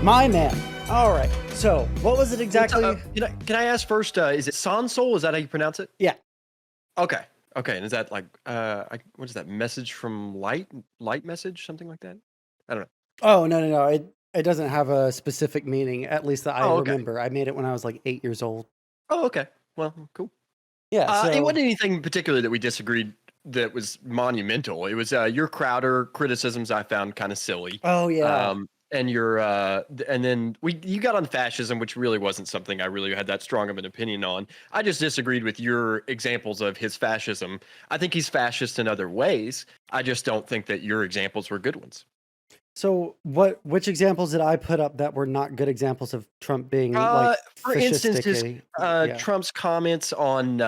My man. All right. So, what was it It's, exactly? can I ask first? Is it Sansol? Is that how you pronounce it? Yeah. Okay. Okay. And is that like what is that message from light message, something like that? I don't know. Oh, no, no, no. It doesn't have a specific meaning, at least that I Oh, okay. remember. I made it when I was like 8 years old. Oh, okay. Well, cool. Yeah. It So, wasn't anything in particular that we disagreed that was monumental. It was your Crowder criticisms I found kind of silly. oh, yeah. And and then you got on fascism, which really wasn't something I really had that strong of an opinion on. I just disagreed with your examples of his fascism. I think he's fascist in other ways. I just don't think that your examples were good ones. So, which examples did I put up that were not good examples of Trump being like For instance, his fascistic? Yeah. Trump's comments on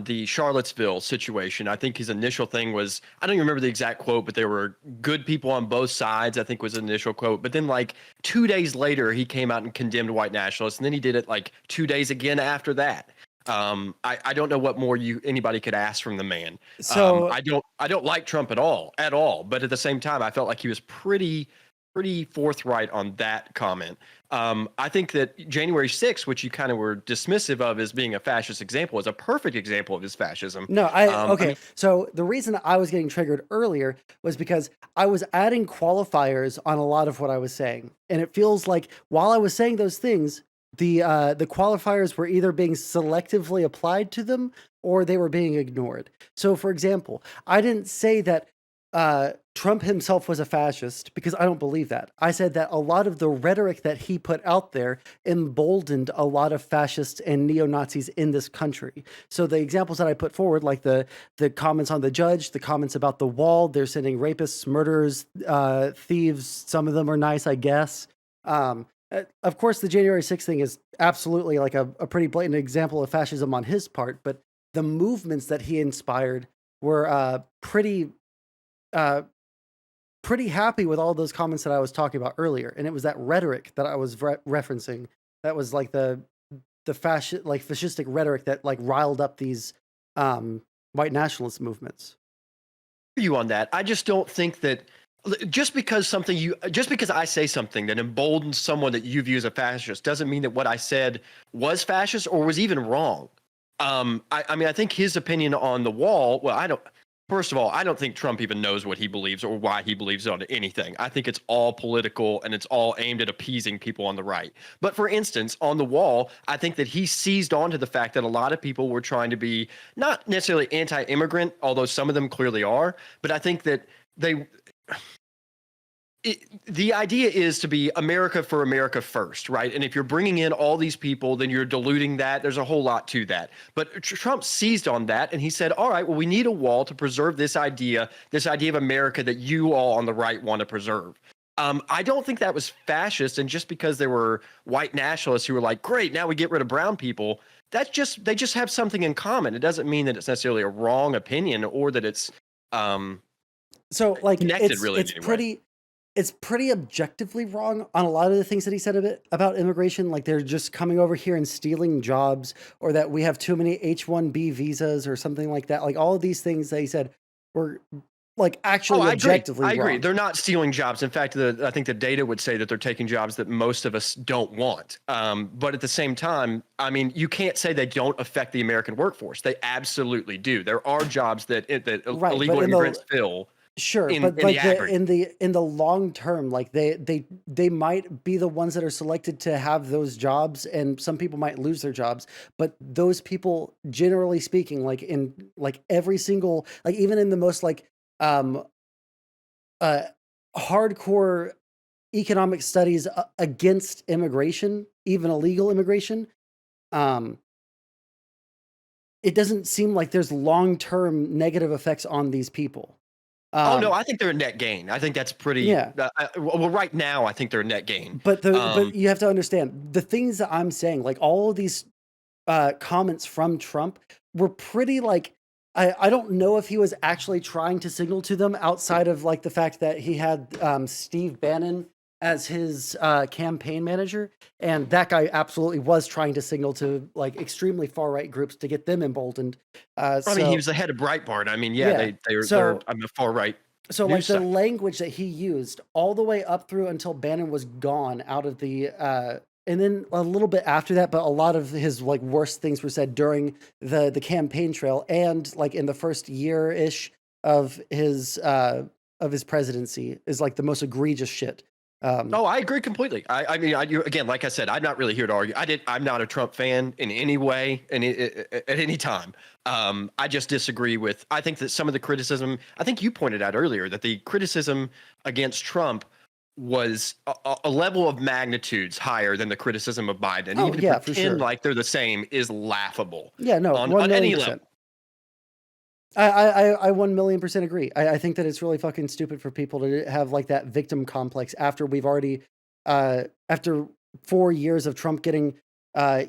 the Charlottesville situation. I think his initial thing was, I don't even remember the exact quote, but there were good people on both sides, I think was the initial quote. But then like 2 days later, he came out and condemned white nationalists. And then he did it like 2 days again after that. I don't know what more anybody could ask from the man. So, I don't like Trump at all. But at the same time, I felt like he was pretty forthright on that comment. I think that January 6th, which you kind of were dismissive of as being a fascist example, is a perfect example of his fascism. no, I okay. mean, So, the reason I was getting triggered earlier was because I was adding qualifiers on a lot of what I was saying. And it feels like while I was saying those things, the qualifiers were either being selectively applied to them or they were being ignored. So, for example, I didn't say that Trump himself was a fascist because I don't believe that. I said that a lot of the rhetoric that he put out there emboldened a lot of fascists and neo Nazis in this country. So the examples that I put forward, like the comments on the judge, the comments about the wall, they're sending rapists, murderers, thieves. Some of them are nice, I guess. Of course, the January 6th thing is absolutely like a pretty blatant example of fascism on his part, but the movements that he inspired were uh, pretty happy with all those comments that I was talking about earlier, and it was that rhetoric that I was referencing that was like the fascistic rhetoric that like riled up these white nationalist movements. you on that. I just don't think that just because just because I say something that emboldens someone that you view as a fascist doesn't mean that what I said was fascist or was even wrong. I mean, I think his opinion on the wall. Well, I don't. First of all, I don't think Trump even knows what he believes or why he believes on anything. I think it's all political and it's all aimed at appeasing people on the right. But for instance, on the wall, I think that he seized on to the fact that a lot of people were trying to be not necessarily anti-immigrant, although some of them clearly are. But I think that they the idea is to be America for America first, right? And if you're bringing in all these people, then you're diluting that. There's a whole lot to that. But Trump seized on that and he said, all right, well, we need a wall to preserve this idea of America that you all on the right want to preserve. I don't think that was fascist. And just because there were white nationalists who were like, great, now we get rid of brown people, they just have something in common. It doesn't mean that it's necessarily a wrong opinion or that it's So like connected really in any way. it's pretty objectively wrong on a lot of the things that he said about immigration, like they're just coming over here and stealing jobs, or that we have too many H-1B visas or something like that. Like all of these things that he said were like Oh, actually I agree. objectively I agree. wrong. They're not stealing jobs. In fact, I think the data would say that they're taking jobs that most of us don't want. But at the same time, I mean, you can't say they don't affect the American workforce. They absolutely do. There are jobs that Right, but illegal in the immigrants fill sure, but in the like aggregate. in the long term, like they might be the ones that are selected to have those jobs, and some people might lose their jobs. But those people, generally speaking, like in like every single, like even in the most like um uh hardcore economic studies against immigration, even illegal immigration, um it doesn't seem like there's long term negative effects on these people. Oh no, Um, I think they're a net gain. I think that's pretty. yeah. Well, right now, I think they're a net gain. But you have to understand the things that I'm saying, like all of these comments from Trump were pretty like I don't know if he was actually trying to signal to them outside of like the fact that he had Steve Bannon as his campaign manager, and that guy absolutely was trying to signal to like extremely far right groups to get them emboldened. I mean, he was So the head of Breitbart. I mean, yeah, yeah, they're so I'm a far right So news like the site. language that he used all the way up through until Bannon was gone out of the and then a little bit after that, but a lot of his like worst things were said during the campaign trail and like in the first year ish of his presidency is like the most egregious shit. Oh, I agree completely. I mean, again, like I said, I'm not really here to argue. I'm not a Trump fan in any way, and at any time. I just disagree with. I think that some of the criticism. I think you pointed out earlier that the criticism against Trump was a level of magnitudes higher than the criticism of Biden. And Oh even to yeah, for pretend sure. like they're the same is laughable Yeah, no, on 1,000,000%. any level. I 1,000,000% agree. I think that it's really fucking stupid for people to have like that victim complex after we've already, after 4 years of Trump getting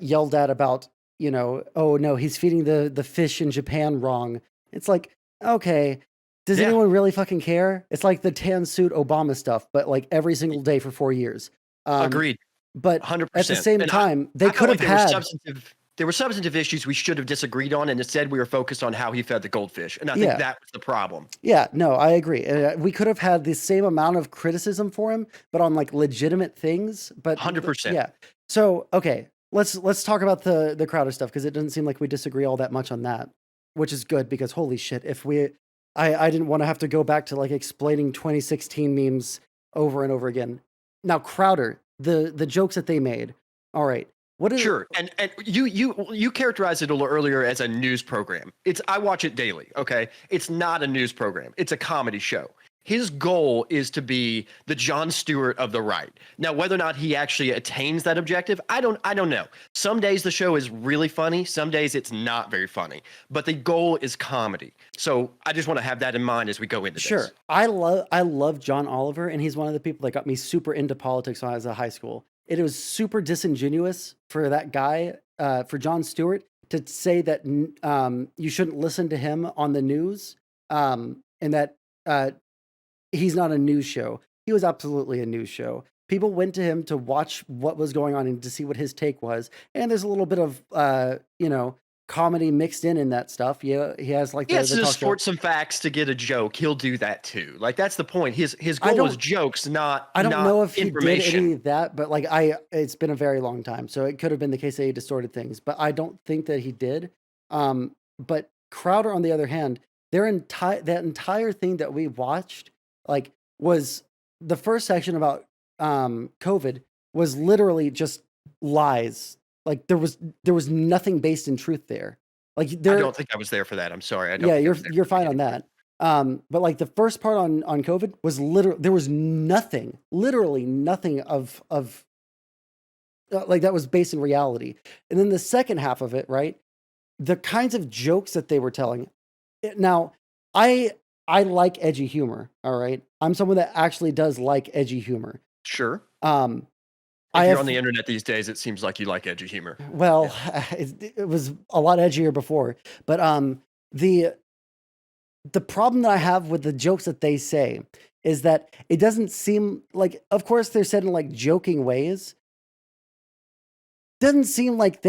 yelled at about, you know, oh no, he's feeding the fish in Japan wrong. It's like, okay, does Yeah, anyone really fucking care? It's like the tan suit Obama stuff, but like every single day for 4 years. Um, agreed. but at the 100%. same And I, time, they I felt could like have had, there were substantive issues we should have disagreed on, and instead we were focused on how he fed the goldfish. And I think yeah. that was the problem. Yeah, no, I agree. We could have had the same amount of criticism for him, but on like legitimate things. But 100%. yeah. So okay, let's talk about the Crowder stuff because it doesn't seem like we disagree all that much on that, which is good because holy shit, if we, I didn't want to have to go back to like explaining 2016 memes over and over again. Now Crowder, the jokes that they made. All right, what is Sure. And you characterized it a little earlier as a news program. I watch it daily, okay? It's not a news program. It's a comedy show. His goal is to be the Jon Stewart of the right. Now, whether or not he actually attains that objective, I don't know. Some days the show is really funny, some days it's not very funny, but the goal is comedy. So I just want to have that in mind as we go into Sure. this. I love John Oliver, and he's one of the people that got me super into politics when I was in high school. It was super disingenuous for that guy, for Jon Stewart, to say that you shouldn't listen to him on the news, and that uh, he's not a news show. He was absolutely a news show. People went to him to watch what was going on and to see what his take was. And there's a little bit of comedy mixed in that stuff. Yeah, he has like Yeah, the to talk show. distort some facts to get a joke. He'll do that too. Like that's the point. His I goal is don't jokes, not I don't know if he did information. any of that, but like it's been a very long time, so it could have been the case that he distorted things, but I don't think that he did. But Crowder, on the other hand, that entire thing that we watched, like, was the first section about COVID was literally just lies. Like there was nothing based in truth there. Like I there, don't think I was there for that. I'm sorry. I don't yeah, think I you're was there you're for the fine on beginning. that. But like the first part on COVID was literally there was nothing, literally nothing of like that was based in reality. And then the second half of it, right? The kinds of jokes that they were telling. Now, I I like edgy humor. All right, I'm someone that actually does like edgy humor. Sure. Um, I If you're have on the internet these days, it seems like you like edgy humor. well, Yeah. it was a lot edgier before, but the the problem that I have with the jokes that they say is that it doesn't seem like, of course, they're said in like joking ways. Doesn't seem like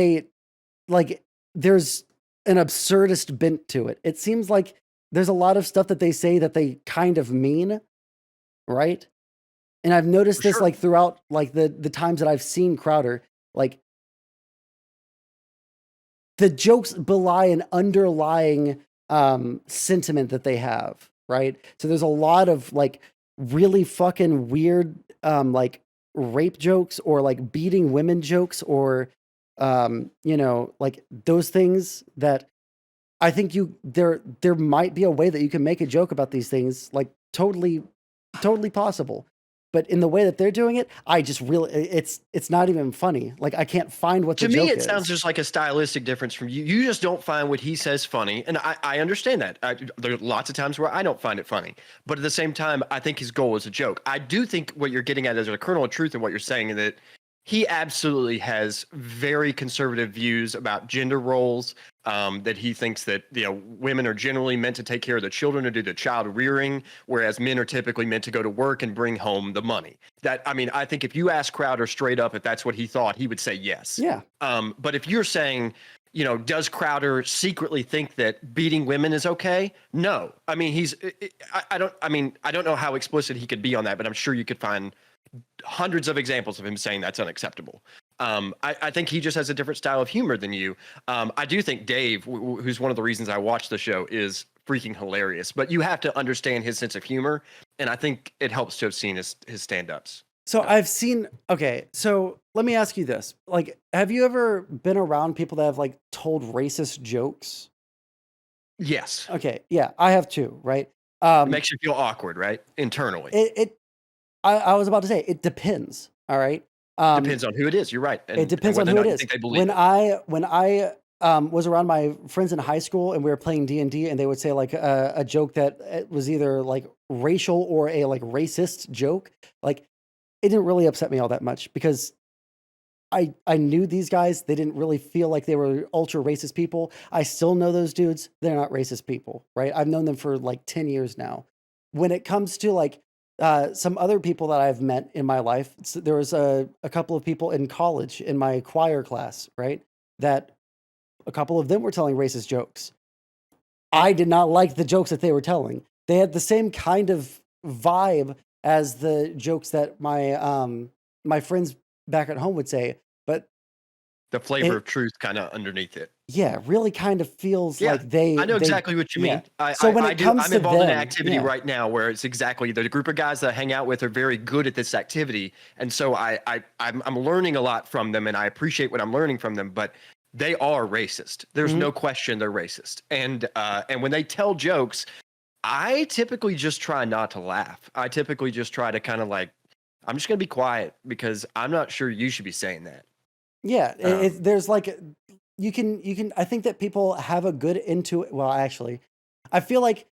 like there's an absurdist bent to it. It seems like there's a lot of stuff that they say that they kind of mean, right? And I've noticed For this sure. like throughout like the times that I've seen Crowder, like the jokes belie an underlying sentiment that they have, right? So there's a lot of like really fucking weird like rape jokes or like beating women jokes or like those things that I think there might be a way that you can make a joke about these things, like totally possible. But in the way that they're doing it, I just really it's not even funny. Like I can't find what the To me, joke it sounds is. just like a stylistic difference from you. You just don't find what he says funny, and I understand that. There are lots of times where I don't find it funny, but at the same time, I think his goal is a joke. I do think what you're getting at is a kernel of truth in what you're saying, that he absolutely has very conservative views about gender roles. That he thinks that women are generally meant to take care of the children or do the child rearing, whereas men are typically meant to go to work and bring home the money. That I mean, I think if you ask Crowder straight up if that's what he thought, he would say yes. Yeah. But if you're saying does Crowder secretly think that beating women is okay? No. I mean, I don't know how explicit he could be on that, but I'm sure you could find hundreds of examples of him saying that's unacceptable. I think he just has a different style of humor than you. I do think Dave, who's one of the reasons I watch the show, is freaking hilarious. But you have to understand his sense of humor, and I think it helps to have seen his stand-ups. So I've seen. Okay, so let me ask you this: like, have you ever been around people that have like told racist jokes? Yes. Okay, yeah, I have too. Right. It makes you feel awkward, right? Internally. I was about to say it depends. All right. Depends on who it is. You're right. It depends on whether or who not it you is. think they believe When I was around my friends in high school and we were playing D&D, and they would say like a joke that was either like racial or a like racist joke, like it didn't really upset me all that much because I knew these guys. They didn't really feel like they were ultra racist people. I still know those dudes. They're not racist people, right? I've known them for like 10 years now. When it comes to like some other people that I've met in my life, there was a couple of people in college in my choir class, right? That a couple of them were telling racist jokes. I did not like the jokes that they were telling. They had the same kind of vibe as the jokes that my friends back at home would say, but the flavor it, of truth kind of underneath it. yeah, really kind of feels Yeah, like they. I know they exactly what you yeah. mean. So when it comes I'm to involved in an them, activity yeah. right now where it's exactly the group of guys that I hang out with are very good at this activity, and so I'm learning a lot from them, and I appreciate what I'm learning from them. But they are racist. There's Mhm. no question they're racist, and when they tell jokes, I typically just try not to laugh. I typically just try to kind of like, I'm just gonna be quiet because I'm not sure you should be saying that. Yeah, Um, there's like you can. I think that people have a good well, actually, I feel like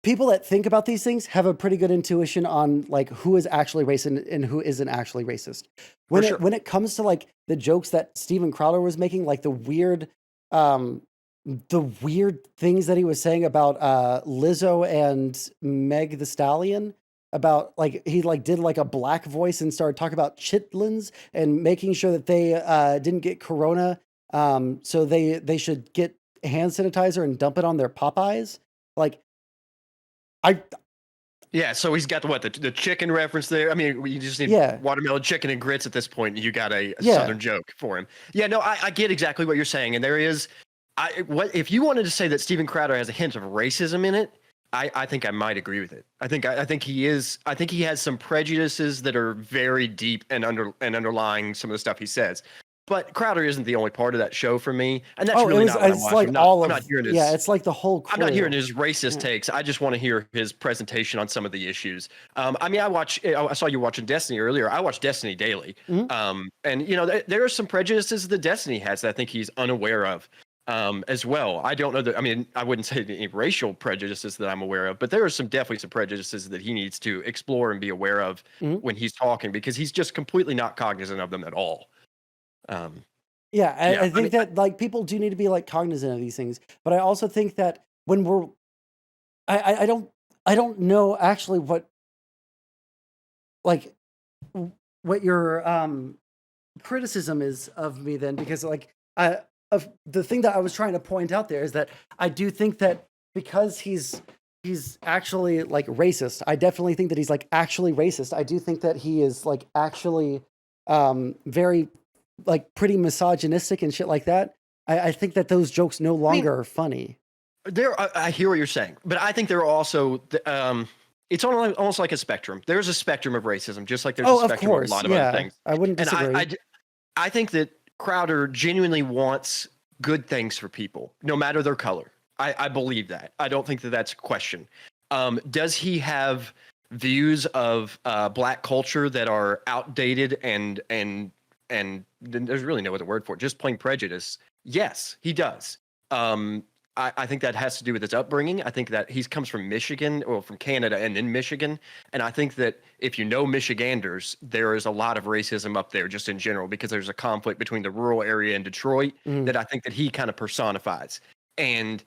people that think about these things have a pretty good intuition on like who is actually racist and who isn't actually racist. for When sure. it comes to like the jokes that Steven Crowder was making, like um the weird things that he was saying about Lizzo and Meg the Stallion, about like he like did like a black voice and started talking about chitlins and making sure that they didn't get corona, so they should get hand sanitizer and dump it on their Popeyes. Like I Yeah, so he's got the chicken reference there. I mean, you just need yeah, watermelon chicken and grits at this point, and you got a yeah. southern joke for him. Yeah, no, I get exactly what you're saying, and there is, what if you wanted to say that Steven Crowder has a hint of racism in it? I think I might agree with it. I think he is. I think he has some prejudices that are very deep and underlying some of the stuff he says. But Crowder isn't the only part of that show for me, and that's Oh, really not what I'm it's watching. like all I'm not of hearing yeah, his it's like the whole I'm not hearing crew. his racist Yeah. takes. I just want to hear his presentation on some of the issues. I mean, I saw you watching Destiny earlier. I watch Destiny daily. Mhm. And there are some prejudices that Destiny has that I think he's unaware of, as well. I don't know that. I mean, I wouldn't say any racial prejudices that I'm aware of, but there are definitely some prejudices that he needs to explore and be aware of Mhm. when he's talking because he's just completely not cognizant of them at all. Um, Yeah, yeah, I I mean, think that like people do need to be like cognizant of these things, but I also think that when we're I don't know actually what like what your criticism is of me then, because like of the thing that I was trying to point out there is that I do think that because he's actually like racist. I definitely think that he's like actually racist. I do think that he is like actually very like pretty misogynistic and shit like that. I think that those jokes no I mean, longer are funny. I hear what you're saying, but I think there are also it's almost like a spectrum. There's a spectrum of racism, just like there's a Oh, of spectrum of a course. lot of other Yeah. things. I wouldn't And disagree. I think that Crowder genuinely wants good things for people, no matter their color. I believe that. I don't think that that's a question. Does he have views of black culture that are outdated and there's really no other word for it, just plain prejudice? Yes, he does. Um, I think that has to do with his upbringing. I think that he comes from Michigan or from Canada and in Michigan. And I think that if you know Michiganders, there is a lot of racism up there just in general because there's a conflict between the rural area and Detroit Mhm. that I think that he kind of personifies. And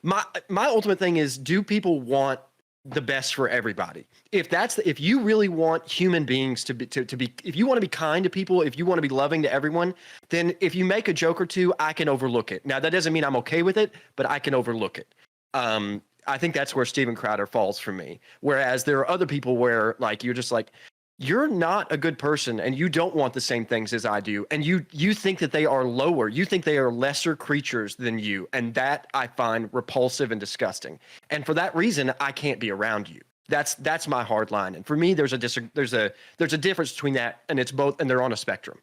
my ultimate thing is, do people want the best for everybody. If you really want human beings to be if you want to be kind to people, if you want to be loving to everyone, then if you make a joke or two, I can overlook it. Now that doesn't mean I'm okay with it, but I can overlook it. I think that's where Steven Crowder falls for me. Whereas there are other people where like you're just like, you're not a good person and you don't want the same things as I do. And you think that they are lower. You think they are lesser creatures than you. And that I find repulsive and disgusting. And for that reason, I can't be around you. That's my hard line. And for me, there's a difference between that, and it's both, and they're on a spectrum.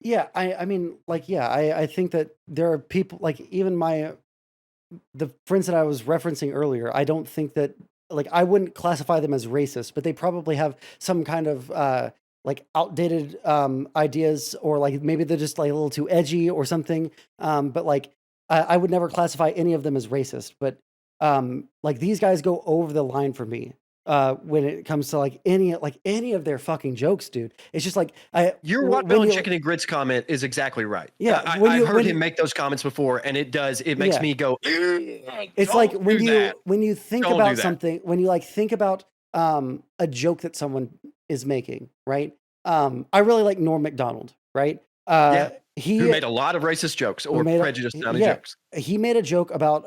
Yeah, I mean, like, yeah, I think that there are people like even the friends that I was referencing earlier. I don't think that like I wouldn't classify them as racist, but they probably have some kind of like outdated ideas, or like maybe they're just like a little too edgy or something. But like I would never classify any of them as racist. But like these guys go over the line for me when it comes to like any of their fucking jokes, dude. It's just like Your when watermelon you chicken and grits comment is exactly right. yeah I've heard him make those comments before, and it makes yeah. me go. It's like "Don't do that. when you think Don't do about that." something, when you like think about a joke that someone is making, right? I really like Norm Macdonald, right? Yeah. He Who made a lot of racist jokes or made prejudiced sounding yeah, jokes. he made a joke about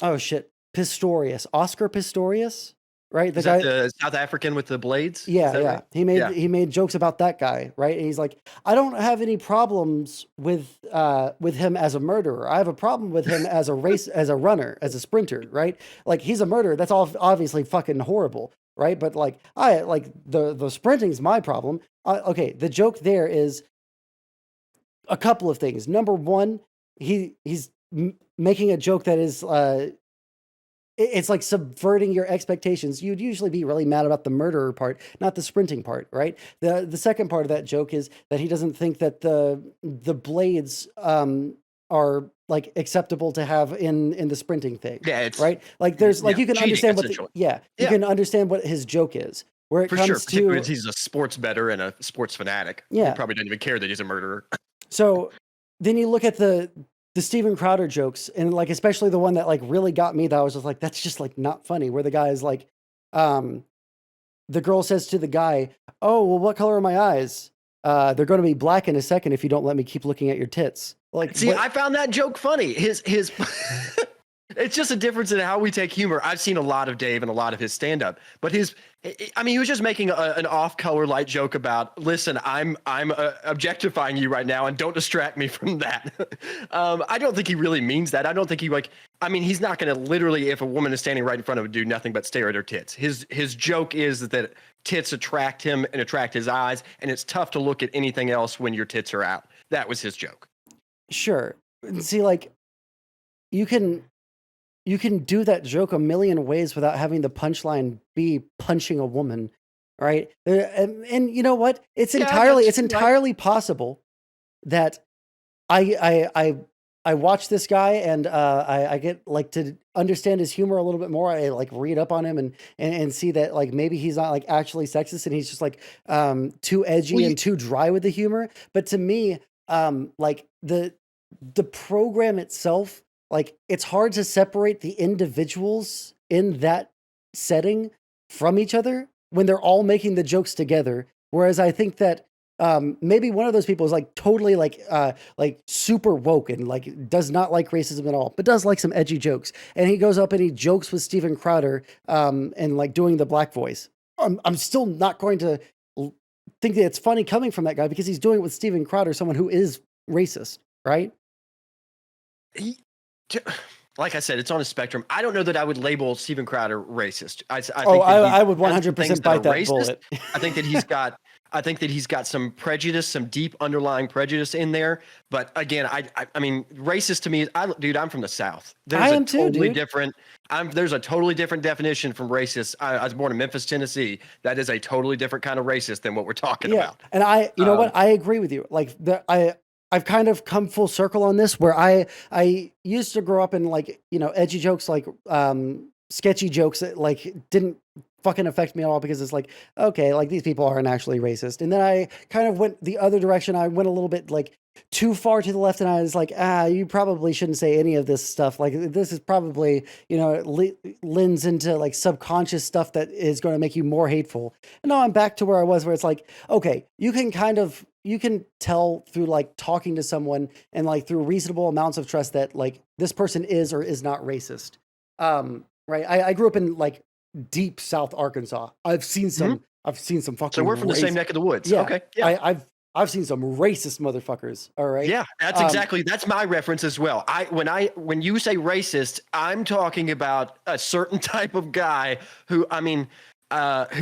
oh shit, Pistorius, Oscar Pistorius, right? The Is that guy, the South African with the blades? Is yeah, that yeah. right? He made Yeah. he made jokes about that guy, right? And he's like, I don't have any problems with him as a murderer. I have a problem with him as a runner, as a sprinter, right? Like he's a murderer. That's all obviously fucking horrible, right? But like I like the sprinting's my problem. Okay, the joke there is a couple of things. Number one, he's making a joke that is it's like subverting your expectations. You'd usually be really mad about the murderer part, not the sprinting part, right? The second part of that joke is that he doesn't think that the blades are like acceptable to have in the sprinting thing, Yeah, it's right? Like there's like yeah, you can cheating, understand what essentially. you Yeah. can understand what his joke is. Where it For sure, comes particularly to as he's a sports bettor and a sports fanatic. He yeah, probably doesn't even care that he's a murderer. so then you look at the Steven Crowder jokes, and like especially the one that like really got me, that I was just like, that's just like not funny. Where the guy is like, um, the girl says to the guy, "Oh, well, what color are my eyes? They're going to be black in a second if you don't let me keep looking at your tits." Like, See, what? I found that joke funny. His it's just a difference in how we take humor. I've seen a lot of Dave and a lot of his stand-up, but I mean, he was just making an off-color light joke about, listen, I'm objectifying you right now, and don't distract me from that. I don't think he really means that. I don't think he like. I mean, he's not going to literally, if a woman is standing right in front of him, do nothing but stare at her tits. His joke is that tits attract him and attract his eyes, and it's tough to look at anything else when your tits are out. That was his joke. Sure. See, like, you can do that joke a million ways without having the punchline be punching a woman, right? And you know what? It's Yeah, entirely that's it's right. entirely possible that I watch this guy, and I get like to understand his humor a little bit more. I like read up on him and see that like maybe he's not like actually sexist, and he's just like too edgy Well, and too dry with the humor. But to me, like the program itself, like it's hard to separate the individuals in that setting from each other when they're all making the jokes together. Whereas I think that maybe one of those people is like totally like super woke and like does not like racism at all, but does like some edgy jokes. And he goes up and he jokes with Steven Crowder and like doing the black voice. I'm still not going to think that it's funny coming from that guy because he's doing it with Steven Crowder, someone who is racist, right? he, like I said, it's on a spectrum. I don't know that I would label Steven Crowder racist. I think Oh, that he I would has some things 100% bite are that racist. bullet. I think that he's got some prejudice, some deep underlying prejudice in there. But again, I mean, racist to me, dude, I'm from the South. I am too, Totally dude. different. There's a totally different definition from racist. I was born in Memphis, Tennessee. That is a totally different kind of racist than what we're talking Yeah, about. and you know Um, what? I agree with you. Like I've kind of come full circle on this, where I used to grow up in like edgy jokes like sketchy jokes that like didn't fucking affect me at all because it's like, okay, like these people aren't actually racist. And then I kind of went the other direction. I went a little bit like too far to the left, and I was like, you probably shouldn't say any of this stuff. Like this is probably, it lends into like subconscious stuff that is going to make you more hateful. And now I'm back to where I was, where it's like, okay, you can tell through like talking to someone and like through reasonable amounts of trust that like this person is or is not racist. Right. I grew up in like deep South Arkansas. Mhm. I've seen some So fucking we're from the same racist. neck of the woods. Yeah. Okay. Yeah. I've seen some racist motherfuckers. All right. Yeah, Um, that's my reference as well. When you say racist, I'm talking about a certain type of guy who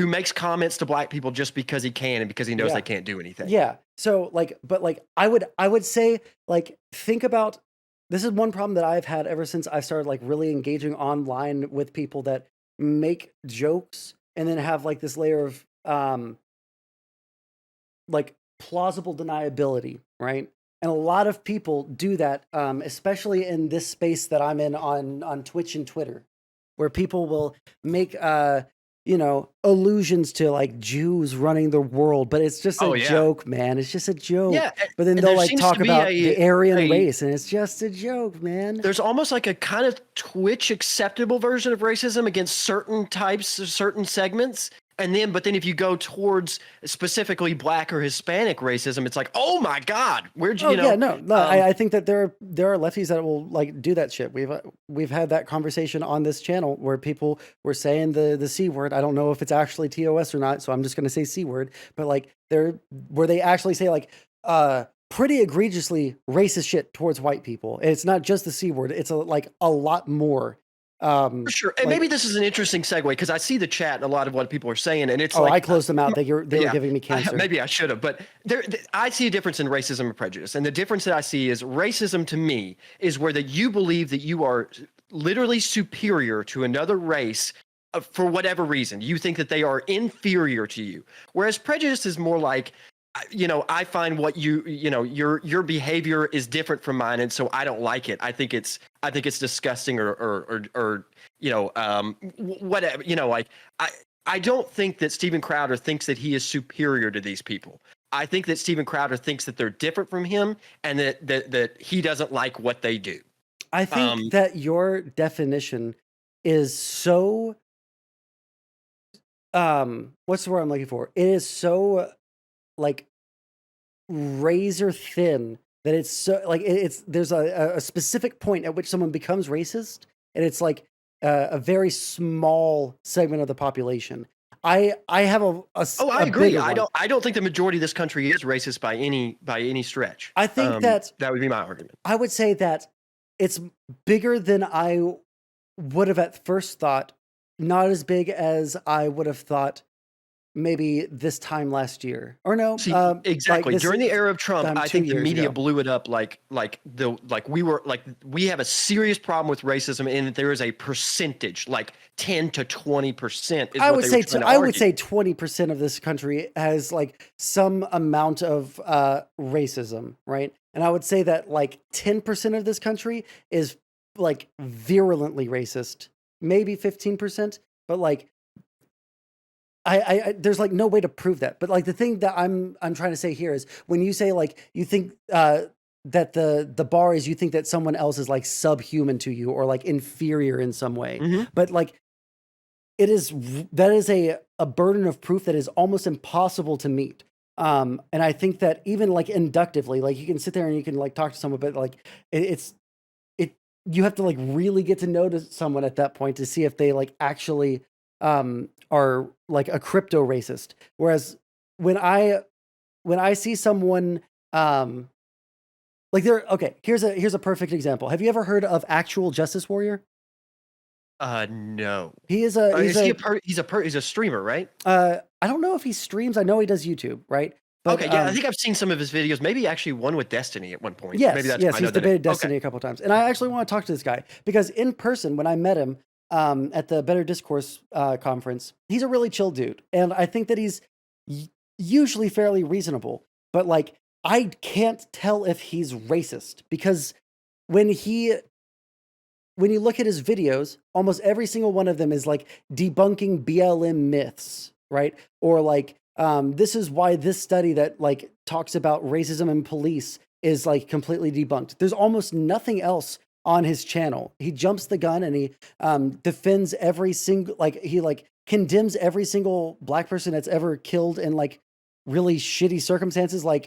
makes comments to black people just because he can and because he knows yeah. they can't do anything. Yeah. So like, but like I would say like think about, this is one problem that I've had ever since I started like really engaging online with people that make jokes and then have like this layer of like plausible deniability, right? And a lot of people do that, especially in this space that I'm in on Twitch and Twitter, where people will make allusions to like Jews running the world, but it's just a Oh yeah, joke, man. It's just a joke. yeah. But then And they'll there like seems talk to be about the Aryan a race, and it's just a joke, man. there's almost like a kind of Twitch acceptable version of racism against certain types of certain segments. But then if you go towards specifically black or Hispanic racism, it's like, oh my God, where'd you, Oh you yeah, know? no. I think that there are lefties that will like do that shit. We've had that conversation on this channel where people were saying the c word. I don't know if it's actually TOS or not, so I'm just gonna say c word. But like they're where they actually say like pretty egregiously racist shit towards white people. And it's not just the c word. It's like a lot more. For sure. And Like maybe this is an interesting segue because I see the chat and a lot of what people are saying, and it's oh, I like, closed them out. They were yeah, giving me cancer. maybe I should have, but I see a difference in racism and prejudice. And the difference that I see is racism to me is where that you believe that you are literally superior to another race for whatever reason. You think that they are inferior to you. Whereas prejudice is more like, I find what your behavior is different from mine, and so I don't like it. I think it's disgusting or whatever. Like I don't think that Steven Crowder thinks that he is superior to these people. I think that Steven Crowder thinks that they're different from him and that he doesn't like what they do. I Um, think that your definition is so what's the word I'm looking for? It is so like razor thin that it's so like it's there's a specific point at which someone becomes racist, and it's like a very small segment of the population. I have oh, I a agree. bigger I one. don't I don't think the majority of this country is racist by any stretch. I think that That would be my argument. I would say that it's bigger than I would have at first thought, not as big as I would have thought maybe this time last year. Or no, See, like exactly. this During the era of Trump, I 2 think the years media ago. blew it up we have a serious problem with racism in that there is a percentage, like 10 to 20% is what they were trying to I would argue. say 20% of this country has like some amount of racism, right? And I would say that like 10% of this country is like virulently racist, maybe 15%, but like there's like no way to prove that. But like the thing that I'm trying to say here is when you say like you think that the bar is you think that someone else is like subhuman to you or like inferior in some way. Mhm. But like that is a burden of proof that is almost impossible to meet. And I think that even like inductively, like you can sit there and you can like talk to someone, but like it's it you have to like really get to know to someone at that point to see if they like actually are like a crypto racist. Whereas when I see someone like they're okay, here's a perfect example. Have you ever heard of Actual Justice Warrior? No. He is a Is he he's a streamer, right? I don't know if he streams. I know he does YouTube, right? But Okay, yeah, I think I've seen some of his videos. Maybe actually one with Destiny at one point. Maybe yes, that's yes, why I know he's that debated okay. Destiny a couple times, and I actually want to talk to this guy because in person, when I met him at the Better Discourse conference, he's a really chill dude, and I think that he's usually fairly reasonable. But like, I can't tell if he's racist because when he when you look at his videos, almost every single one of them is like debunking BLM myths, right? Or like, this is why this study that like talks about racism in police is like completely debunked. There's almost nothing else on his channel. He jumps the gun and he defends every single, like he like condemns every single black person that's ever killed in like really shitty circumstances. Like,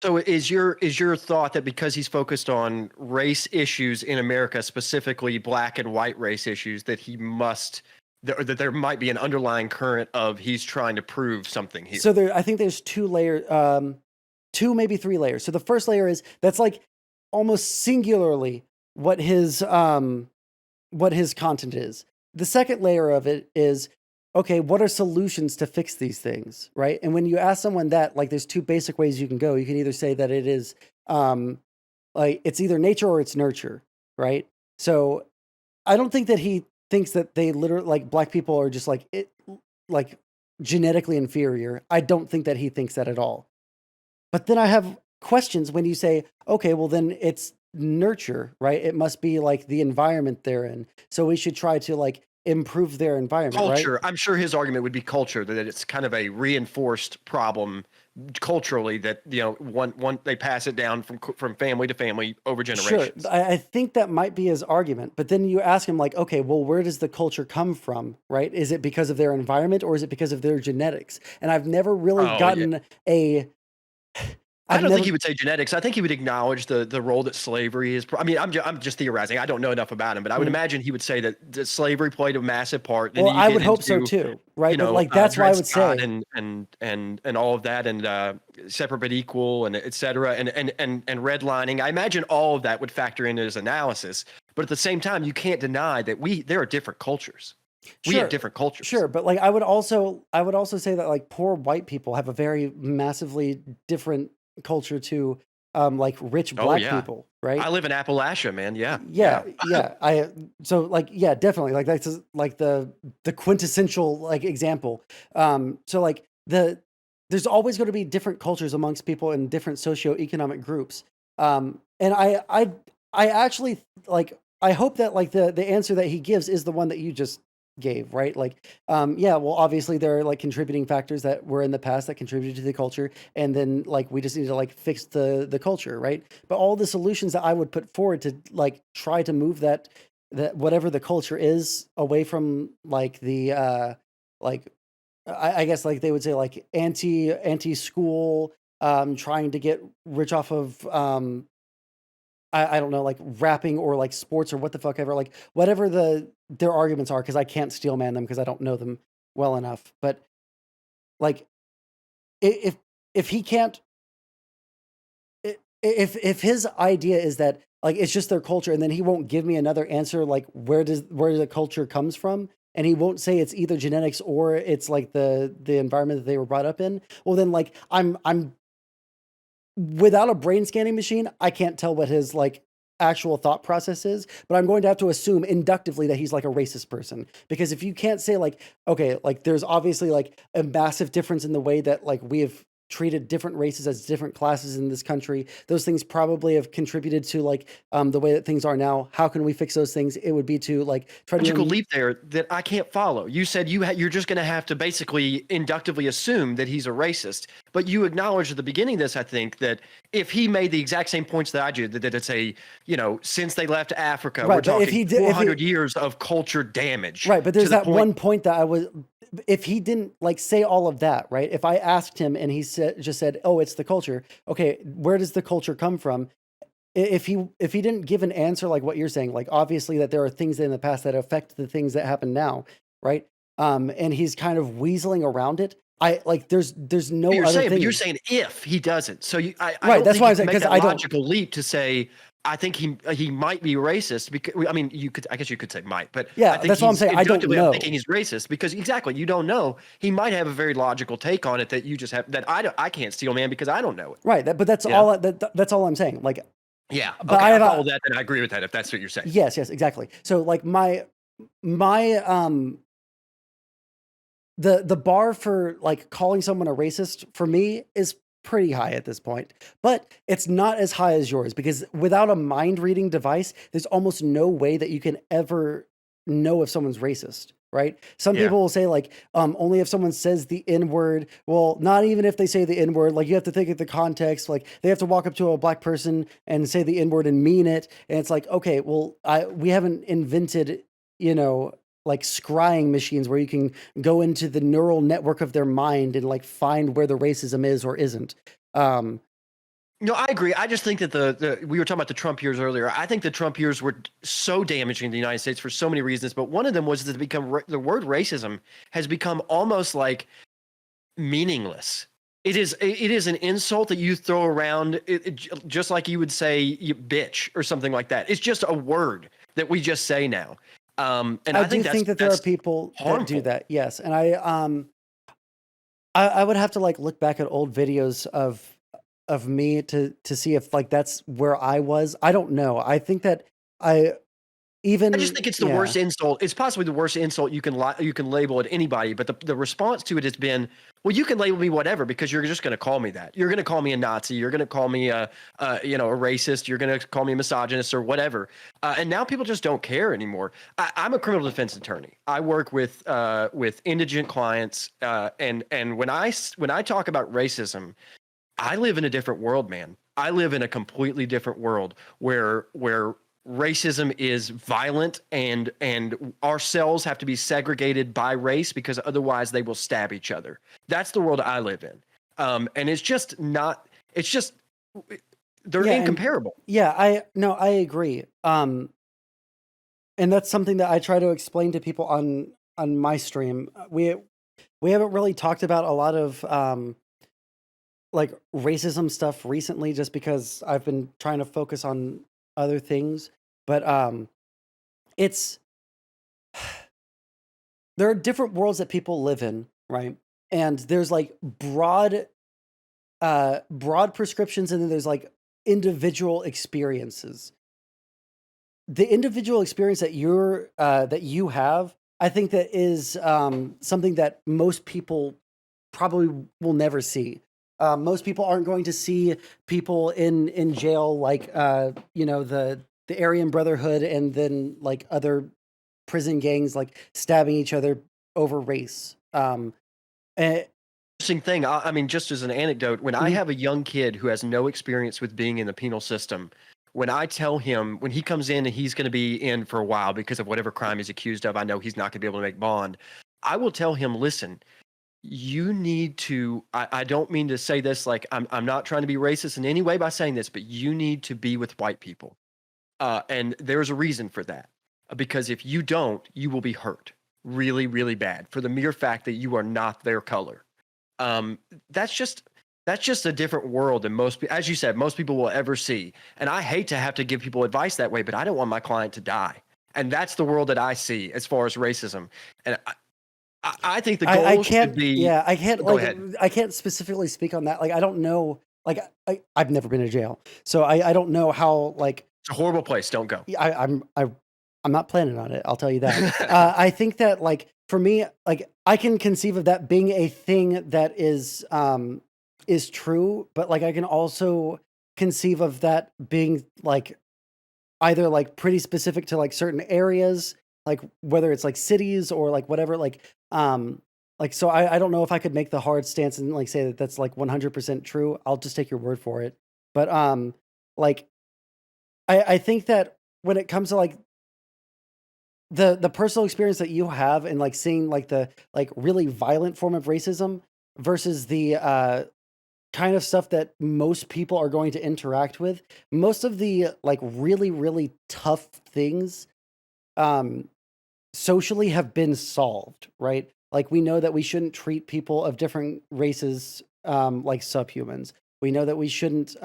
So is your thought that because he's focused on race issues in America, specifically black and white race issues, that he must that there might be an underlying current of he's trying to prove something here? so there, I think there's two layers, two maybe three layers. So the first layer is that's like almost singularly what his content is. The second layer of it is, okay, what are solutions to fix these things, right? And when you ask someone that, like, there's two basic ways you can go. You can either say that it is, like, it's either nature or it's nurture, right? So I don't think that he thinks that they literally, like, black people are just like like genetically inferior. I don't think that he thinks that at all. But then I have questions when you say, okay, well, then it's nurture, right? It must be like the environment they're in. So we should try to like improve their environment, right? Culture. I'm sure his argument would be culture, that it's kind of a reinforced problem culturally, that one they pass it down from family to family over Sure. generations. I think that might be his argument. But then you ask him, like, okay, well, where does the culture come from, right? Is it because of their environment or is it because of their genetics? And I've never really Oh yeah. gotten a. I I've don't never. think he would say genetics. I think he would acknowledge the role that slavery is. I mean, I'm just theorizing. I don't know enough about him, but I would Mhm. imagine he would say that slavery played a massive part. Then Well, you I get would hope so into, too, right? But like that's why I Dred would Scott say. and all of that, and separate but equal, and et cetera, and redlining. I imagine all of that would factor into his analysis. But at the same time, you can't deny that there are different cultures. We have Sure. different cultures. Sure, but like I would also say that like poor white people have a very massively different culture to like rich Oh black yeah. people, right? I live in Appalachia, man. Yeah. Yeah, yeah. So like yeah, definitely. Like that's like the quintessential like example. So like there's always going to be different cultures amongst people in different socioeconomic groups. And I actually like I hope that like the answer that he gives is the one that you just gave, right? Like yeah, well obviously there are like contributing factors that were in the past that contributed to the culture, and then like we just need to like fix the culture, right? But all the solutions that I would put forward to like try to move that whatever the culture is away from like the like I guess like they would say like anti school, trying to get rich off of I don't know, like rapping or like sports or what the fuck ever, like whatever their arguments are, because I can't steel man them because I don't know them well enough. But like if he can't if his idea is that like it's just their culture, and then he won't give me another answer like where the culture comes from, and he won't say it's either genetics or it's like the environment that they were brought up in, well then like I'm without a brain scanning machine, I can't tell what his like actual thought process is, but I'm going to have to assume inductively that he's like a racist person. Because if you can't say like, okay, like there's obviously like a massive difference in the way that like we have treated different races as different classes in this country, those things probably have contributed to like the way that things are now. How can we fix those things? It would be to like try to Logical leap there that I can't follow. You said you're just going to have to basically inductively assume that he's a racist, but you acknowledged at the beginning of this, I think, that if he made the exact same points that I did, that it's a, since they left Africa, Right, we're but if talking he did- if he- 400 years of culture damage. right, but to there's the that point- one point that I was, if he didn't like say all of that, right? If I asked him and he just said, "Oh, it's the culture." Okay, where does the culture come from? If he didn't give an answer like what you're saying, like obviously that there are things in the past that affect the things that happen now, right? And he's kind of weaseling around it. I like there's no You're other saying, but thing. you're saying if he doesn't. So I Right, don't that's think why you I'm can saying, make 'cause that I don't- logical leap to say, I think he might be racist, because I mean I guess you could say might, but Yeah, I think that's what I'm saying. I don't inductively, know. I'm thinking he's racist because exactly, you don't know. He might have a very logical take on it that you just have, that I can't steal, man, because I don't know it. Right, but that's Yeah. all that's all I'm saying. Like Yeah. But Okay, I I have a- follow that, and I agree with that if that's what you're saying. yes, exactly. So like my the bar for like calling someone a racist for me is pretty high at this point, but it's not as high as yours because without a mind reading device, there's almost no way that you can ever know if someone's racist, right? Some Yeah. people will say like, only if someone says the N word. Well, not even if they say the N word. Like you have to think of the context. Like they have to walk up to a black person and say the N word and mean it, and it's like, okay, well, we haven't invented, you know, like scrying machines where you can go into the neural network of their mind and like find where the racism is or isn't. Um, No, I agree. I just think that the we were talking about the Trump years earlier. I think the Trump years were so damaging to the United States for so many reasons, but one of them was that the word racism has become almost like meaningless. It is an insult that you throw around, just like you would say you bitch or something like that. It's just a word that we just say now. And I I do think think that there are that's people that do harmful. that. Yes, and I would have to like look back at old videos of me to see if like that's where I was. I don't know. I think that I I just even think it's the yeah. worst insult. It's possibly the worst insult you can label at anybody. But the response to it has been, well, you can label me whatever because you're just going to call me that. You're going to call me a Nazi. You're going to call me a racist. You're going to call me a misogynist or whatever. And now people just don't care anymore. I'm a criminal defense attorney. I work with indigent clients. And when I talk about racism, I live in a different world, man. I live in a completely different world where racism is violent and our cells have to be segregated by race because otherwise they will stab each other. That's the world I live in. And it's just not. It's just they're Yeah, and incomparable. yeah, I no, I agree. And that's something that I try to explain to people on my stream. We haven't really talked about a lot of like racism stuff recently just because I've been trying to focus on other things. But it's there are different worlds that people live in, right? And there's like broad prescriptions and then there's like individual experiences. The individual experience that you have, I think that is something that most people probably will never see. Most people aren't going to see people in jail like you know the Aryan Brotherhood and then like other prison gangs like stabbing each other over race. Eh, Interesting thing. I mean, just as an anecdote, when I mhm. have a young kid who has no experience with being in the penal system, when I tell him when he comes in and he's going to be in for a while because of whatever crime he's accused of, I know he's not going to be able to make bond. I will tell him, listen, you need to. I don't mean to say this like I'm not trying to be racist in any way by saying this, but you need to be with white people, and there's a reason for that. Because if you don't, you will be hurt really, really bad for the mere fact that you are not their color. um, that's just that's just a different world than as you said, most people will ever see. And I hate to have to give people advice that way, but I don't want my client to die. And that's the world that I see as far as racism. And I think the I goal should can't be. yeah, I can't Go like ahead. I can't specifically speak on that. Like I don't know like I've never been to jail. So I don't know how like It's a horrible place. Don't go. yeah, I'm not planning on it. I'll tell you that. I think that like for me, like I can conceive of that being a thing that is true, but like I can also conceive of that being like either like pretty specific to like certain areas, like whether it's like cities or like whatever, like so I don't know if I could make the hard stance and like say that that's like 100% true. I'll just take your word for it. But like I think that when it comes to like the personal experience that you have and like seeing like the like really violent form of racism versus the kind of stuff that most people are going to interact with, most of the like really really tough things um socially have been solved, right? Like we know that we shouldn't treat people of different races like subhumans. We know that we shouldn't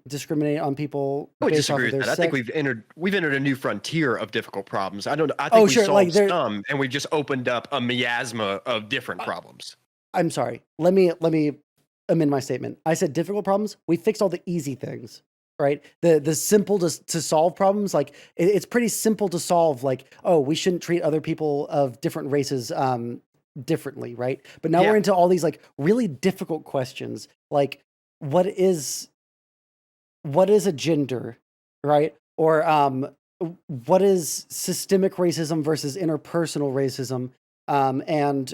discriminate on people I would based off disagree of with their that. I think sex. we've entered a new frontier of difficult problems. I don't. I think Oh, we sure. Like solved there, some, and we've just opened up a miasma of different problems. I'm sorry. Let me amend my statement. I said difficult problems. We fixed all the easy things, right? The simple to solve problems. Like it's pretty simple to solve. Like oh, we shouldn't treat other people of different races differently, right? But now we're Yeah. into all these like really difficult questions. Like what is a gender, right? Or what is systemic racism versus interpersonal racism? And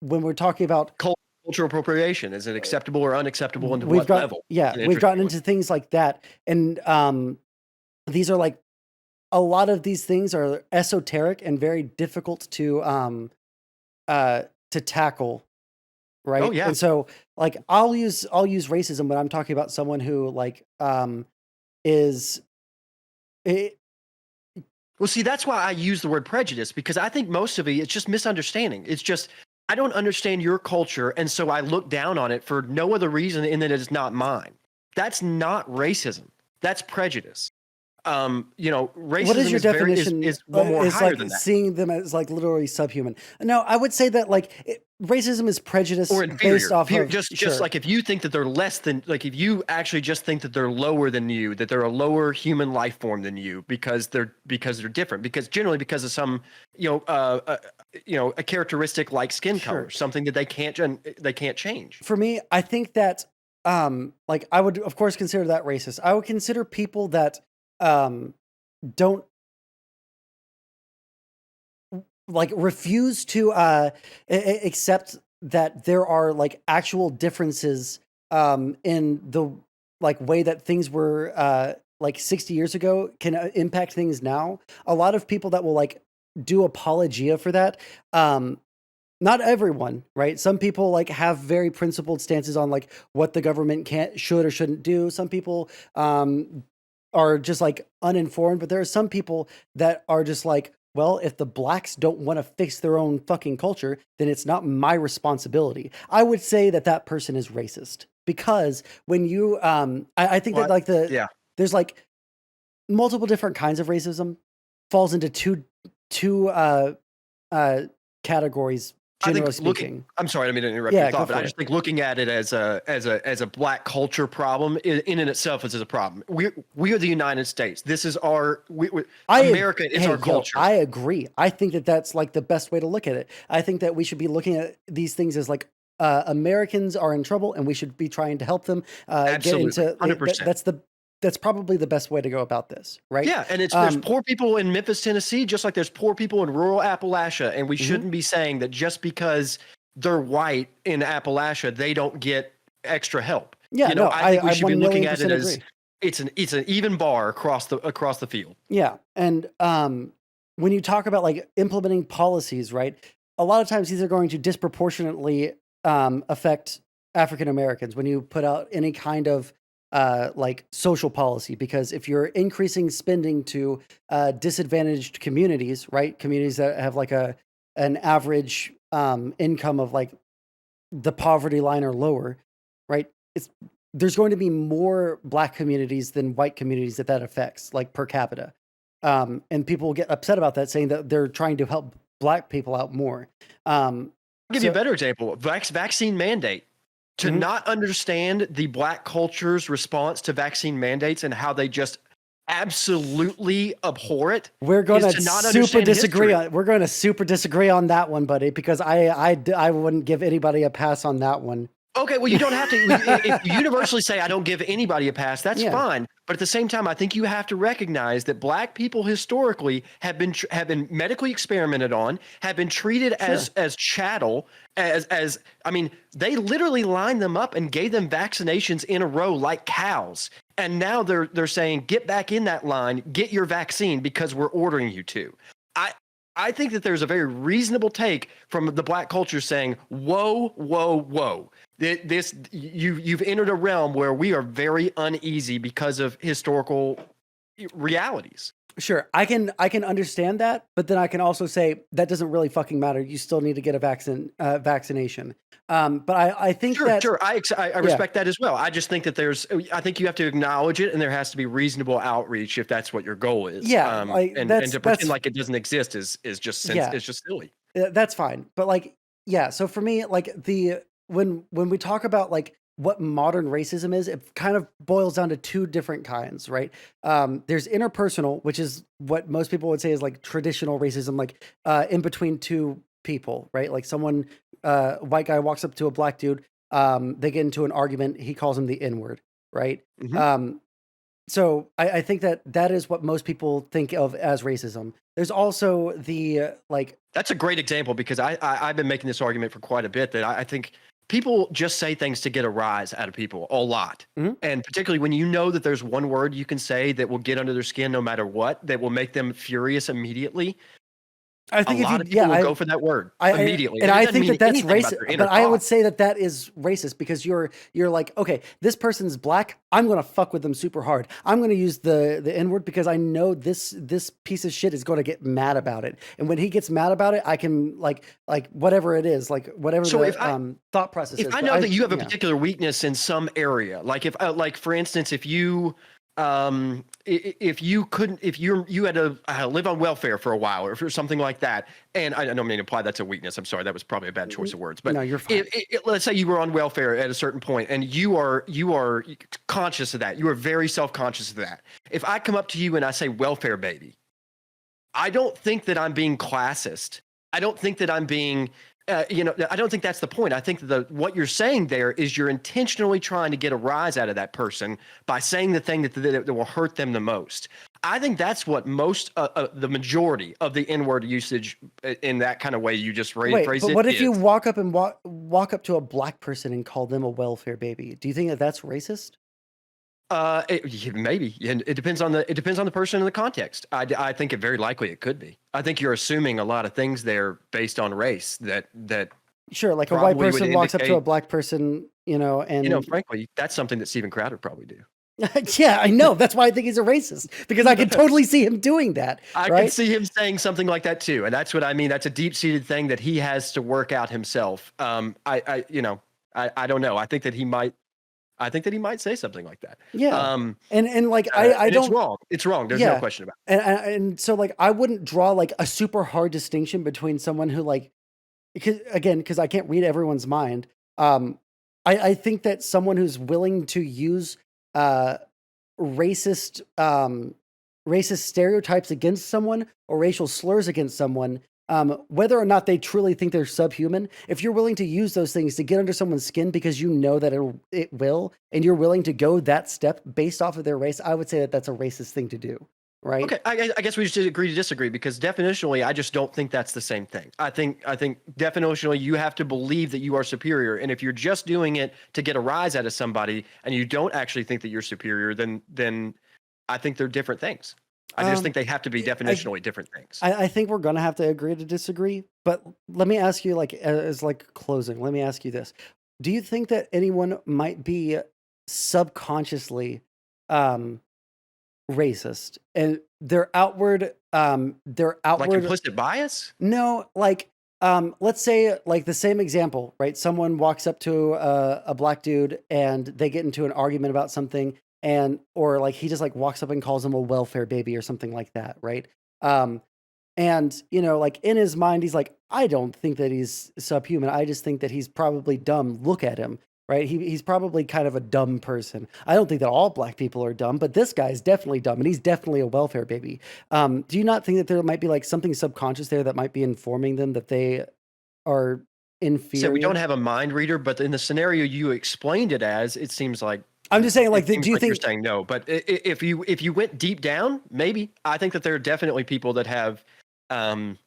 when we're talking about Cultural appropriation, is it acceptable or unacceptable, and to we've what got level? yeah, An we've interesting gotten one. into things like that, and these are like a lot of these things are esoteric and very difficult to tackle, Oh right? yeah. And so like I'll use racism when I'm talking about someone who like is it, Well, see, that's why I use the word prejudice, because I think most of it, it's just misunderstanding. It's just, I don't understand your culture, and so I look down on it for no other reason in that it's not mine. That's not racism. That's prejudice. what is Racism your is very definition? is one more Is higher like than that, seeing them as like literally subhuman. No, I would say that like racism is or prejudice based inferior. off of Just sure. like if you think that they're less than, like if you actually just think that they're lower than you, that they're a lower human life form than you because they're different. Because generally, because of some a characteristic like skin color, Sure. something that they can't change. For me, I think that like I would of course consider that racist. I would consider people that um don't like refuse to accept that there are like actual differences in the like way that things were like 60 years ago can impact things now. A lot of people that will like do apologia for that. Not everyone, right? Some people like have very principled stances on like what the government can't, should or shouldn't do. Some people are just like uninformed, but there are some people that are just like, well, if the blacks don't want to fix their own fucking culture, then it's not my responsibility. I would say that that person is racist because when you, I think that What? like Yeah. there's like multiple different kinds of racism falls into two uh, categories, I think generally speaking. I'm sorry, I didn't mean to interrupt your Yeah, go thought, but I for it. just think looking at it as a black culture problem in and itself is a problem. We are the United States. This is America is Hey, our yo, culture. I agree. I think that that's like the best way to look at it. I think that we should be looking at these things as like Americans are in trouble, and we should be trying to help them get Absolutely, into. 100%. That's probably the best way to go about this, right? Yeah, and there's Um, poor people in Memphis, Tennessee, just like there's poor people in rural Appalachia, and we mhm. shouldn't be saying that just because they're white in Appalachia, they don't get extra help. Yeah, no, I think we I should be one looking million at it percent as agree. it's an even bar across the field. Yeah, and when you talk about like implementing policies, right? A lot of times these are going to disproportionately affect African Americans when you put out any kind of like social policy, because if you're increasing spending to disadvantaged communities, right? Communities that have like an average income of like the poverty line or lower, right? It's there's going to be more black communities than white communities that that affects, like per capita. And people will get upset about that, saying that they're trying to help black people out more. Um, I'll give you a so, better example. Vaccine mandate. To mhm. not understand the black culture's response to vaccine mandates and how they just absolutely abhor it We're is gonna to not super understand disagree history. on. We're gonna super disagree on that one, buddy, because I wouldn't give anybody a pass on that one. Okay, well, you don't have to. If you universally say I don't give anybody a pass, that's Yeah, fine. But at the same time, I think you have to recognize that black people historically have been medically experimented on, have been treated sure. as chattel, as I mean, they literally lined them up and gave them vaccinations in a row like cows. And now they're saying, get back in that line, get your vaccine because we're ordering you to. I I think that there's a very reasonable take from the black culture saying, "Whoa, whoa, whoa! You've entered a realm where we are very uneasy because of historical realities." Sure, I can understand that, but then I can also say that doesn't really fucking matter. You still need to get a vaccination. But I think Sure, that sure. I yeah, respect that as well. I just think that I think you have to acknowledge it, and there has to be reasonable outreach if that's what your goal is. yeah, like And to pretend like it doesn't exist yeah, is just silly. that's fine. But like yeah, so for me, like when we talk about like what modern racism is, it kind of boils down to two different kinds, right? There's interpersonal, which is what most people would say is like traditional racism, like in between two people, right? Like someone, white guy walks up to a black dude. they get into an argument. He calls him the N word, right? Mhm. Um, so I think that that is what most people think of as racism. There's also the like, That's a great example because I've been making this argument for quite a bit that I think people just say things to get a rise out of people a lot. mhm. And particularly when you know that there's one word you can say that will get under their skin no matter what, that will make them furious immediately. I A think if lot you, of people yeah, will go for that word I immediately. and And it I doesn't think mean that that's anything about racist, their inner but I would thought. say that that is racist because you're like, okay, this person's black. I'm gonna fuck with them super hard. I'm gonna use the N word because I know this piece of shit is gonna get mad about it. And when he gets mad about it, I can like whatever it is, like whatever So the thought process if is. I But know that you have a yeah, particular weakness in some area, like if like for instance, if you if you couldn't if you had to live on welfare for a while or for something like that, and I don't mean to imply that's a weakness. I'm sorry, that was probably a bad choice of words. But no, you're fine. let's say you were on welfare at a certain point and you are conscious of that. You are very self-conscious of that. If I come up to you and I say welfare baby, I don't think that I'm being classist. I don't think that I'm being, I don't think that's the point. I think that what you're saying there is you're intentionally trying to get a rise out of that person by saying the thing that will hurt them the most. I think that's what the majority of the N-word usage in that kind of way you just Wait, phrased but it what if you is. walk up and walk up to a black person and call them a welfare baby? Do you think that that's racist? Maybe, and it depends on the person and the context. I think it very likely it could be. I think you're assuming a lot of things there based on race that Sure, like a white probably would person walks up to a indicate, black person, and frankly, that's something that Steven Crowder would probably do. yeah, I know. That's why I think he's a racist because I can totally see him doing that, I could right? see him saying something like that too, and that's what I mean. That's a deep-seated thing that he has to work out himself. I don't know. I think that he might say something like that. Yeah, and like I And it's don't, wrong. It's wrong. There's no yeah, question about and so like I wouldn't draw like a super hard distinction between someone who like because I can't read everyone's mind. Um, I think that someone who's willing to use uh racist racist stereotypes against someone or racial slurs against someone, whether or not they truly think they're subhuman, if you're willing to use those things to get under someone's skin because you know that it will, and you're willing to go that step based off of their race, I would say that that's a racist thing to do, right? Okay, I guess we just agree to disagree because definitionally, I just don't think that's the same thing. I think definitionally, you have to believe that you are superior, and if you're just doing it to get a rise out of somebody, and you don't actually think that you're superior, then I think they're different things. I just Um, think they have to be I, definitionally different things. I think we're gonna have to agree to disagree, but let me ask you, like, as like closing, let me ask you this: do you think that anyone might be subconsciously um, racist, and their Like outward implicit bias. no, like, let's say, like the same example, right? Someone walks up to a black dude and they get into an argument about something, and or like he just like walks up and calls him a welfare baby or something like that, right? Um, and like in his mind, he's like, I don't think that he's subhuman. I just think that he's probably dumb. Look at him, right? He's probably kind of a dumb person. I don't think that all black people are dumb, but this guy's definitely dumb, and he's definitely a welfare baby. Do you not think that there might be like something subconscious there that might be informing them that they are So we don't inferior? have a mind reader, but in the scenario you explained it as, it seems like I'm just saying, it like, seems do you like you're think? saying no. But if you went deep down, maybe I think that there are definitely people that have um,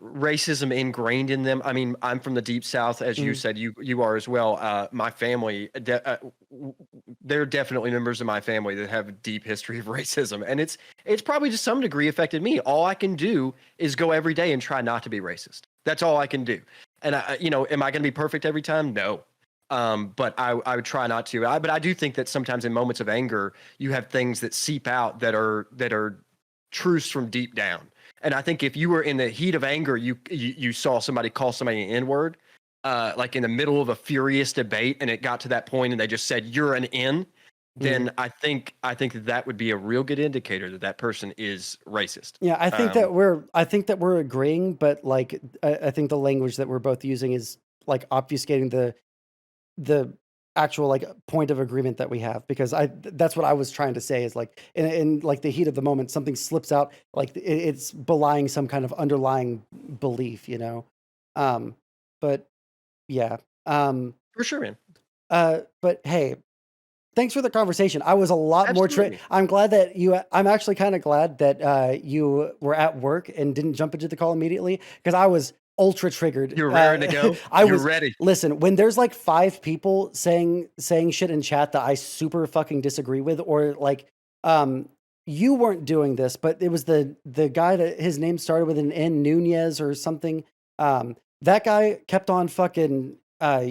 racism ingrained in them. I mean, I'm from the deep South, as you Mhm, said, you are as well. My family, there are definitely members of my family that have a deep history of racism, and it's probably to some degree affected me. All I can do is go every day and try not to be racist. That's all I can do. And am I going to be perfect every time? No. But I would try not to. But I do think that sometimes in moments of anger, you have things that seep out that are truths from deep down. And I think if you were in the heat of anger, you saw somebody call somebody an N-word, like in the middle of a furious debate, and it got to that point, and they just said you're an N, mhm. then I think that would be a real good indicator that that person is racist. Yeah, Um, I think that we're agreeing, but like I think the language that we're both using is like obfuscating the actual like point of agreement that we have, because that's what I was trying to say is like in like the heat of the moment something slips out, like it's belying some kind of underlying belief. But yeah. um For sure, man. But hey, thanks for the conversation. I was a lot more Absolutely. I'm glad that I'm actually kind of glad that you were at work and didn't jump into the call immediately because I was ultra triggered. You're raring to go. I You're was ready. listen, when there's like 5 people saying shit in chat that I super fucking disagree with, or like um you weren't doing this, but it was the guy that his name started with an N, Nunez or something. That guy kept on fucking Yeah,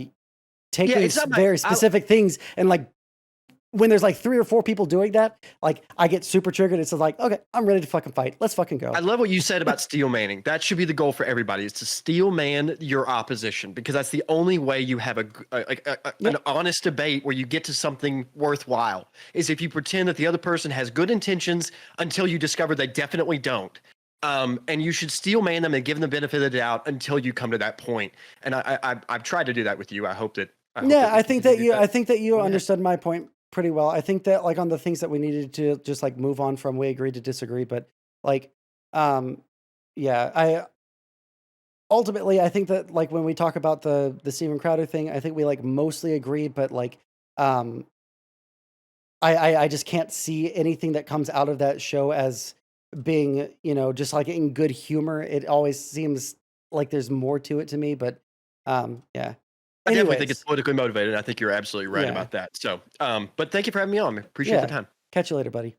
taking it's not my. very specific things and like when there's like 3 or 4 people doing that, like I get super triggered. It's just like, okay, I'm ready to fucking fight. Let's fucking go. I love what you said about steel manning. That should be the goal for everybody: is to steel man your opposition, because that's the only way you have an honest debate where you get to something worthwhile. Is if you pretend that the other person has good intentions until you discover they definitely don't. And you should steel man them and give them the benefit of the doubt until you come to that point. And I've tried to do that with you. I hope that. Yeah, We I think that continue to do I think that you Yeah. understood my point pretty well. I think that like on the things that we needed to just like move on from, we agreed to disagree. But like, um, yeah, I ultimately I think that like when we talk about the Steven Crowder thing, I think we like mostly agree. But like, um, I just can't see anything that comes out of that show as being, just like in good humor. It always seems like there's more to it to me, but yeah. I definitely think it's Anyways, politically motivated. I think you're absolutely right yeah. about that. So, but thank you for having me on. I appreciate the Yeah. time. Catch you later, buddy.